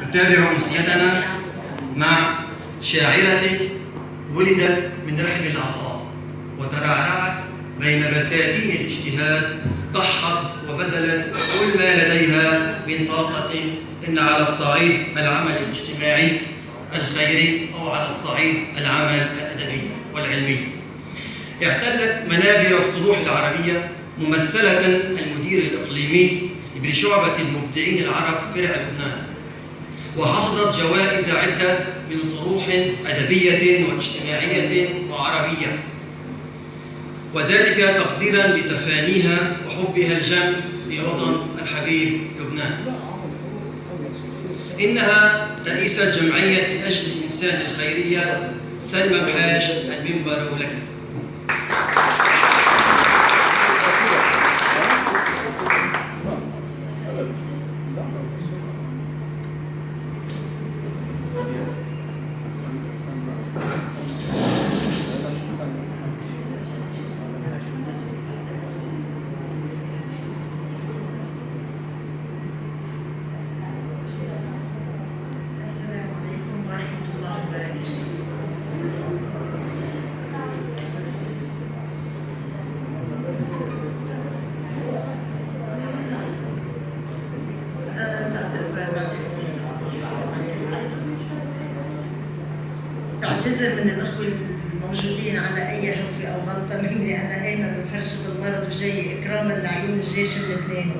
نتابع أمسيتنا مع شاعرة ولدت من رحم العطاء وترعرعت بين بساتين الاجتهاد، ضحت وبذلت كل ما لديها من طاقة، إن على الصعيد العمل الاجتماعي الخيري أو على الصعيد العمل الأدبي والعلمي. احتلت منابر الصروح العربية ممثلة المدير الإقليمي بشعبة المبدعين العرب فرع لبنان، وحصدت جوائز عدة من صروح أدبية واجتماعية وعربية، وذلك تقديراً لتفانيها وحبها الجم لوطن الحبيب لبنان. إنها رئيسة جمعية أجل الإنسان الخيرية سلمى بحاج، المنبر لك. بعتذر من الأخوة الموجودين على أي هفوة أو غلطة مني، أنا قايمة بفرشة المرض وجاي إكراما لعيون الجيش اللبناني.